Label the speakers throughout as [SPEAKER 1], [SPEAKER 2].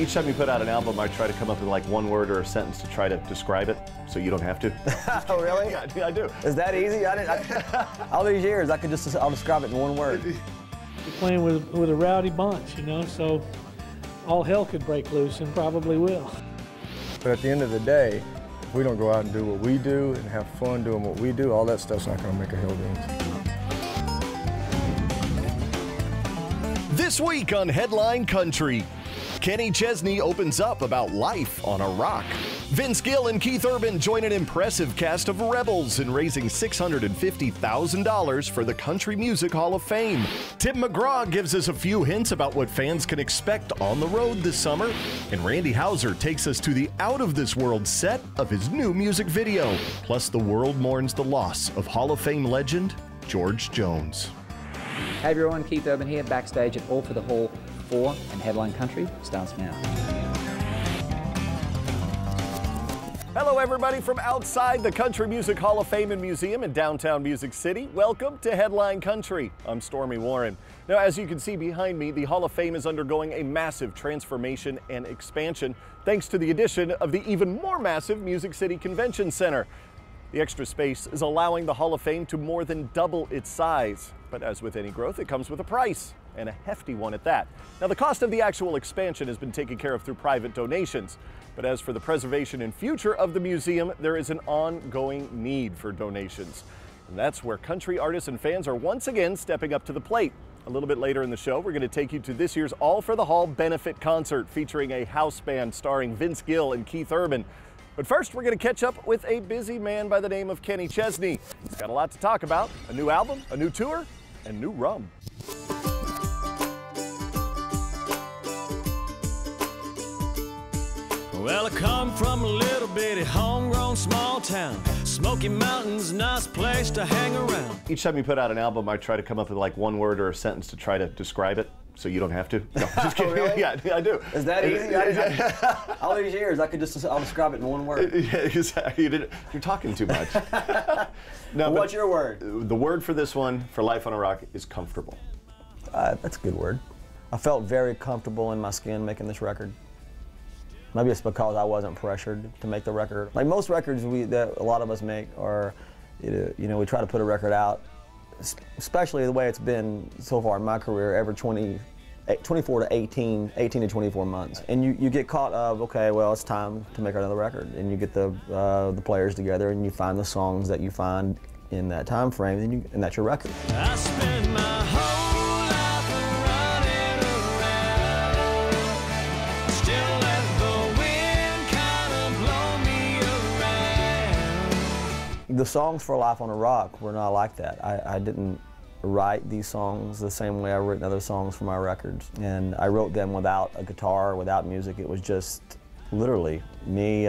[SPEAKER 1] Each time you put out an album, I try to come up with like one word or a sentence to try to describe it, so you don't have to.
[SPEAKER 2] Oh, really?
[SPEAKER 1] Yeah, I do.
[SPEAKER 2] Is that easy? All these years, I'll describe it in one word.
[SPEAKER 3] You're playing with a rowdy bunch, you know, so all hell could break loose and probably will.
[SPEAKER 4] But at the end of the day, if we don't go out and do what we do and have fun doing what we do, all that stuff's not going to make a hill dance.
[SPEAKER 1] This week on Headline Country, Kenny Chesney opens up about life on a rock. Vince Gill and Keith Urban join an impressive cast of rebels in raising $650,000 for the Country Music Hall of Fame. Tim Mcgraw gives us a few hints about what fans can expect on the road this summer. And Randy Houser takes us to the out-of-this-world set of his new music video. Plus, the world mourns the loss of Hall of Fame legend George Jones.
[SPEAKER 5] Hey everyone, Keith Urban here, backstage at All for the Hall 4, and Headline Country starts now.
[SPEAKER 1] Hello everybody from outside the Country Music Hall of Fame and Museum in downtown Music City. Welcome to Headline Country. I'm Stormy Warren. Now, as you can see behind me, the Hall of Fame is undergoing a massive transformation and expansion thanks to the addition of the even more massive Music City Convention Center. The extra space is allowing the Hall of Fame to more than double its size. But as with any growth, it comes with a price, and a hefty one at that. Now, the cost of the actual expansion has been taken care of through private donations. But as for the preservation and future of the museum, there is an ongoing need for donations. And that's where country artists and fans are once again stepping up to the plate. A little bit later in the show, we're going to take you to this year's All for the Hall benefit concert featuring a house band starring Vince Gill and Keith Urban. But first, we're going to catch up with a busy man by the name of Kenny Chesney. He's got a lot to talk about: a new album, a new tour, and new rum.
[SPEAKER 6] Well, I come from a little bitty homegrown small town. Smoky Mountains, nice place to hang around.
[SPEAKER 1] Each time you put out an album, I try to come up with like one word or a sentence to try to describe it, so you don't have to. No, just kidding.
[SPEAKER 2] Oh, really?
[SPEAKER 1] Yeah, I do.
[SPEAKER 2] Is that easy? All these years, I'll describe it in one word.
[SPEAKER 1] Yeah, exactly. You're talking too much. No,
[SPEAKER 2] What's your word?
[SPEAKER 1] The word for this one, for Life on a Rock, is comfortable.
[SPEAKER 2] That's a good word. I felt very comfortable in my skin making this record. Maybe it's because I wasn't pressured to make the record. Like most records that a lot of us make are, you know, we try to put a record out, especially the way it's been so far in my career, every 24 to 18 to 24 months. And you get caught of, okay, well, it's time to make another record. And you get the players together and you find the songs that you find in that time frame, and that's your record.
[SPEAKER 6] I spend my whole life running around, still let the wind kind of blow me around.
[SPEAKER 2] The songs for Life on a Rock were not like that. I didn't write these songs the same way I've written other songs for my records. And I wrote them without a guitar, without music. It was just literally me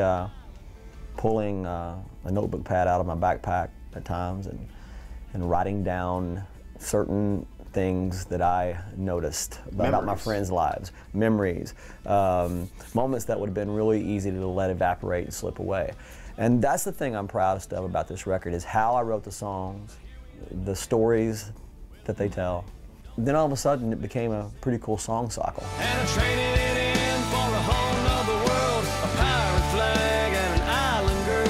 [SPEAKER 2] pulling a notebook pad out of my backpack at times and writing down certain things that I noticed about my friends' lives, memories, moments that would have been really easy to let evaporate and slip away. And that's the thing I'm proudest of about this record, is how I wrote the songs, the stories that they tell. Then all of a sudden it became a pretty cool song cycle.
[SPEAKER 6] And I traded it in for a whole nother world, a pirate flag and an island girl.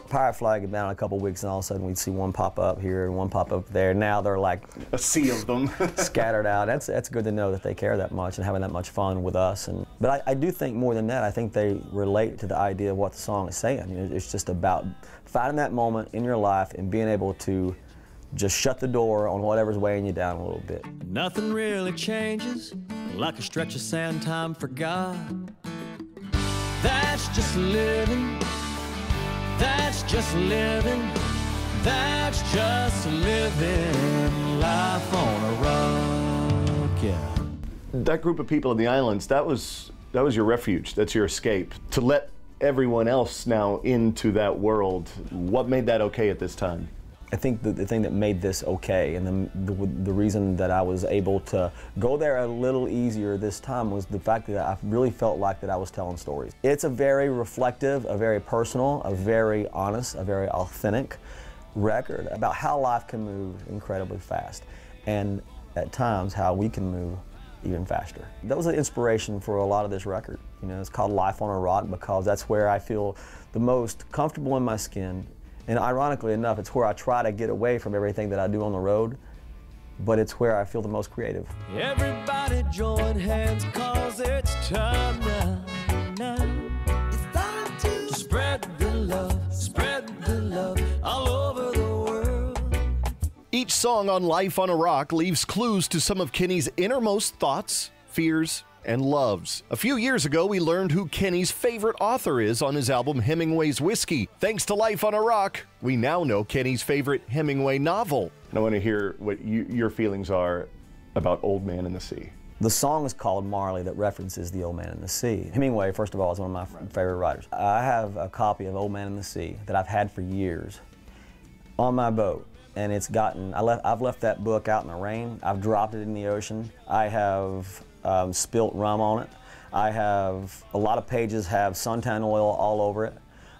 [SPEAKER 2] Pirate flag had been out a couple weeks, and all of a sudden we'd see one pop up here and one pop up there. Now they're like
[SPEAKER 1] a sea of them
[SPEAKER 2] scattered out. That's good to know that they care that much and having that much fun with us. But I do think more than that, I think they relate to the idea of what the song is saying. You know, it's just about finding that moment in your life and being able to just shut the door on whatever's weighing you down a little bit.
[SPEAKER 6] Nothing really changes, like a stretch of sand time forgot. That's just living. That's just living. That's just living life on a rock, yeah.
[SPEAKER 1] That group of people in the islands, that was your refuge. That's your escape. To let everyone else now into that world, what made that okay at this time?
[SPEAKER 2] I think the thing that made this okay, and the reason that I was able to go there a little easier this time, was the fact that I really felt like that I was telling stories. It's a very reflective, a very personal, a very honest, a very authentic record about how life can move incredibly fast. And at times how we can move even faster. That was an inspiration for a lot of this record. You know, it's called Life on a Rock because that's where I feel the most comfortable in my skin. And ironically enough, it's where I try to get away from everything that I do on the road, but it's where I feel the most creative.
[SPEAKER 6] Everybody join hands, cause it's time now. It's time to spread the love all over the world.
[SPEAKER 1] Each song on Life on a Rock leaves clues to some of Kenny's innermost thoughts, fears, and loves. A few years ago, we learned who Kenny's favorite author is on his album Hemingway's Whiskey. Thanks to Life on a Rock, we now know Kenny's favorite Hemingway novel. And I want to hear what your feelings are about Old Man and the Sea.
[SPEAKER 2] The song is called Marley that references the Old Man and the Sea. Hemingway, first of all, is one of my favorite writers. I have a copy of Old Man and the Sea that I've had for years on my boat. And it's gotten, I've left that book out in the rain. I've dropped it in the ocean. I have spilt rum on it. I have, a lot of pages have suntan oil all over it,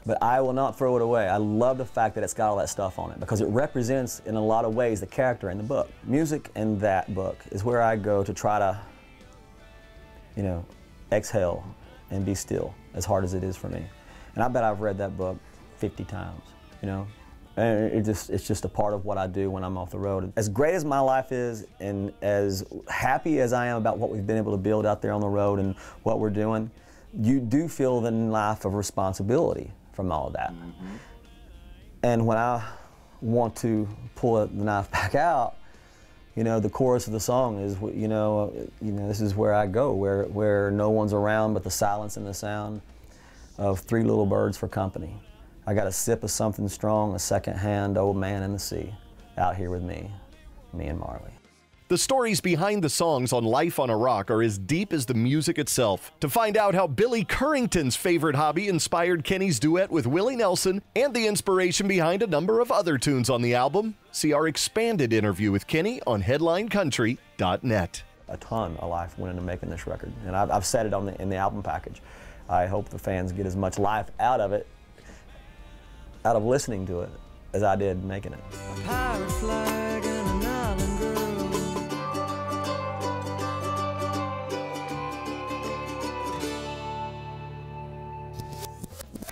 [SPEAKER 2] but I will not throw it away. I love the fact that it's got all that stuff on it because it represents in a lot of ways the character in the book. Music in that book is where I go to try to, you know, exhale and be still, as hard as it is for me. And I bet I've read that book 50 times, you know? And it's just a part of what I do when I'm off the road. As great as my life is and as happy as I am about what we've been able to build out there on the road and what we're doing, you do feel the life of responsibility from all of that. Mm-hmm. And when I want to pull the knife back out, you know, the chorus of the song is, you know, this is where I go, where no one's around but the silence and the sound of three little birds for company. I got a sip of something strong, a second-hand Old Man in the Sea, out here with me and Marley.
[SPEAKER 1] The stories behind the songs on Life on a Rock are as deep as the music itself. To find out how Billy Currington's favorite hobby inspired Kenny's duet with Willie Nelson and the inspiration behind a number of other tunes on the album, see our expanded interview with Kenny on headlinecountry.net.
[SPEAKER 2] A ton of life went into making this record, and I've said it in the album package. I hope the fans get as much life out of it, out of listening to it, as I did making it.
[SPEAKER 6] A pirate flag and an island girl.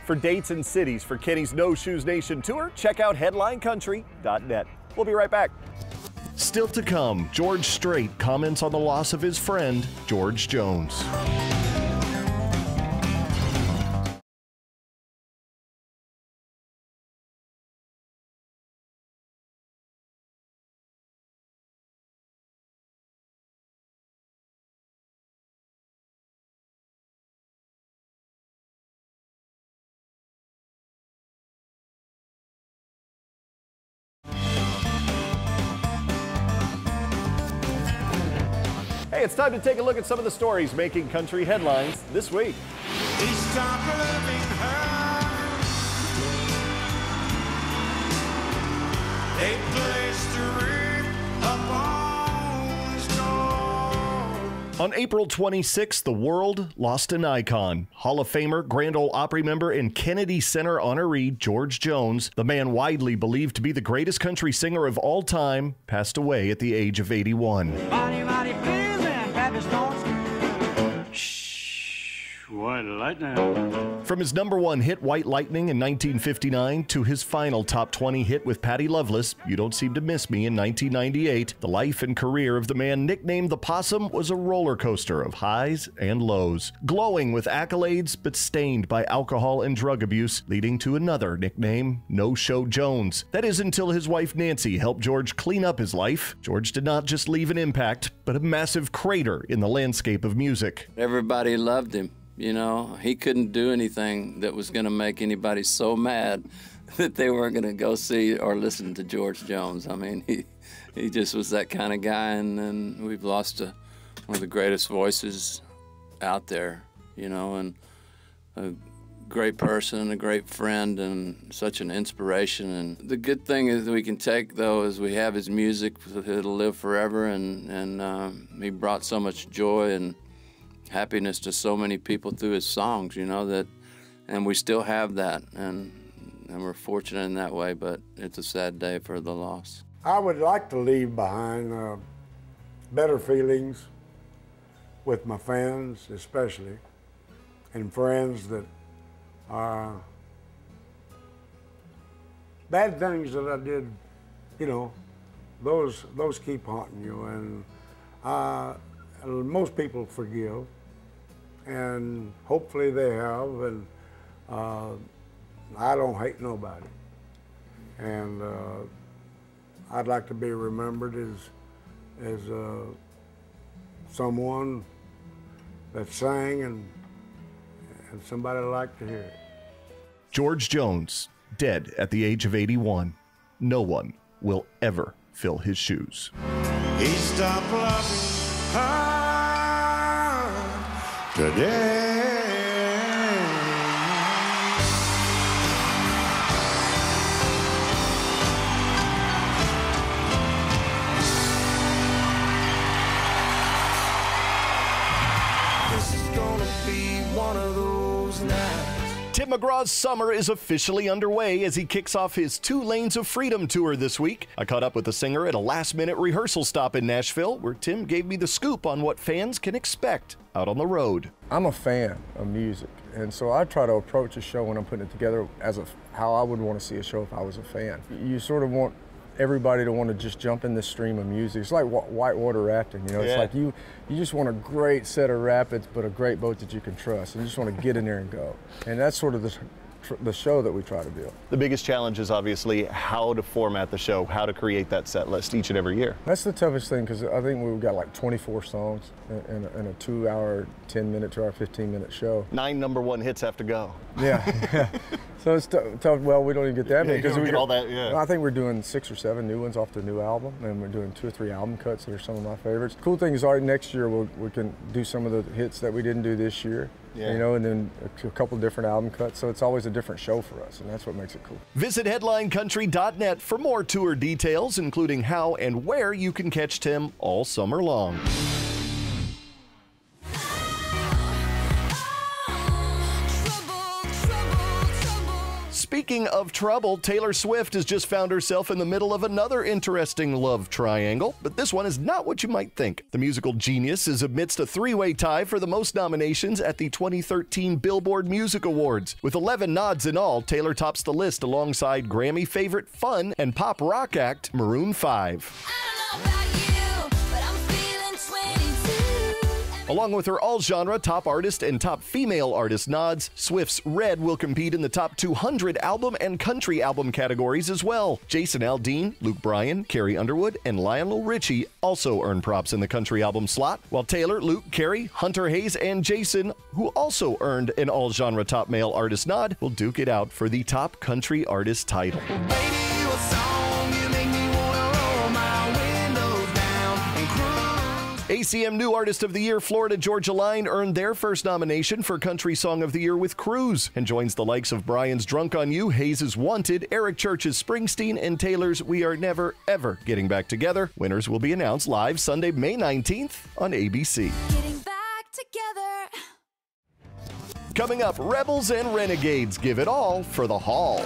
[SPEAKER 1] For dates and cities for Kenny's No Shoes Nation tour, check out headlinecountry.net. We'll be right back. Still to come, George Strait comments on the loss of his friend, George Jones. Hey, it's time to take a look at some of the stories making country headlines this week.
[SPEAKER 6] Stop loving her. A place to read upon the storm.
[SPEAKER 1] On April 26th, the world lost an icon. Hall of Famer, Grand Ole Opry member, and Kennedy Center honoree George Jones, the man widely believed to be the greatest country singer of all time, passed away at the age of 81.
[SPEAKER 6] Mighty, mighty please and happy storms. White Lightning.
[SPEAKER 1] From his #1 hit White Lightning in 1959 to his final top 20 hit with Patty Loveless, You Don't Seem to Miss Me in 1998, the life and career of the man nicknamed the Possum was a roller coaster of highs and lows, glowing with accolades but stained by alcohol and drug abuse, leading to another nickname, No Show Jones. That is until his wife Nancy helped George clean up his life. George did not just leave an impact, but a massive crater in the landscape of music.
[SPEAKER 7] Everybody loved him. You know, he couldn't do anything that was going to make anybody so mad that they weren't going to go see or listen to George Jones. I mean, he just was that kind of guy, and then we've lost one of the greatest voices out there, you know, and a great person, a great friend, and such an inspiration. And the good thing is that we can take, though, is we have his music. It'll live forever, and he brought so much joy and happiness to so many people through his songs, you know, and we still have that, and we're fortunate in that way, but it's a sad day for the loss.
[SPEAKER 8] I would like to leave behind better feelings with my fans especially, and friends that are bad things that I did, you know, those keep haunting you, and most people forgive, and hopefully they have, and I don't hate nobody, and I'd like to be remembered as someone that sang and somebody liked to hear it.
[SPEAKER 1] George Jones, dead at the age of 81. No one will ever fill his shoes.
[SPEAKER 6] He stopped loving her today. This is gonna be one of those nights.
[SPEAKER 1] Tim McGraw's summer is officially underway as he kicks off his 2 Lanes of Freedom tour this week. I caught up with the singer at a last-minute rehearsal stop in Nashville, where Tim gave me the scoop on what fans can expect out on the road.
[SPEAKER 4] I'm a fan of music, and so I try to approach a show when I'm putting it together as how I would want to see a show if I was a fan. You sort of want everybody to want to just jump in this stream of music. It's like whitewater rafting, you know. It's like you just want a great set of rapids, but a great boat that you can trust, and you just want to get in there and go. And that's sort of the show that we try to do.
[SPEAKER 1] The biggest challenge is obviously how to format the show, how to create that set list each and every year.
[SPEAKER 4] That's the toughest thing, because I think we've got like 24 songs in a 2-hour, 10-minute, 2-hour, 15-minute show.
[SPEAKER 1] 9 #1 hits have to go.
[SPEAKER 4] Yeah. So it's tough. Well, we don't even get that many, because we
[SPEAKER 1] get all that. Yeah.
[SPEAKER 4] I think we're doing 6 or 7 new ones off the new album, and we're doing 2 or 3 album cuts that are some of my favorites. Cool thing is, already next year we can do some of the hits that we didn't do this year. Yeah. You know, and then a couple different album cuts, so it's always a different show for us, and that's what makes it cool.
[SPEAKER 1] Visit headlinecountry.net for more tour details, including how and where you can catch Tim all summer long. Speaking of trouble, Taylor Swift has just found herself in the middle of another interesting love triangle, but this one is not what you might think. The musical genius is amidst a 3-way tie for the most nominations at the 2013 Billboard Music Awards. With 11 nods in all, Taylor tops the list alongside Grammy favorite fun and pop rock act Maroon 5. Along with her all-genre top artist and top female artist nods, Swift's Red will compete in the top 200 album and country album categories as well. Jason Aldean, Luke Bryan, Carrie Underwood, and Lionel Richie also earn props in the country album slot, while Taylor, Luke, Carrie, Hunter Hayes, and Jason, who also earned an all-genre top male artist nod, will duke it out for the top country artist title. ACM New Artist of the Year Florida Georgia Line earned their first nomination for Country Song of the Year with Cruise, and joins the likes of Bryan's Drunk on You, Hayes' Wanted, Eric Church's Springsteen, and Taylor's We Are Never Ever Getting Back Together. Winners will be announced live Sunday, May 19th on ABC.
[SPEAKER 9] Getting back together.
[SPEAKER 1] Coming up, Rebels and Renegades give it all for the Hall.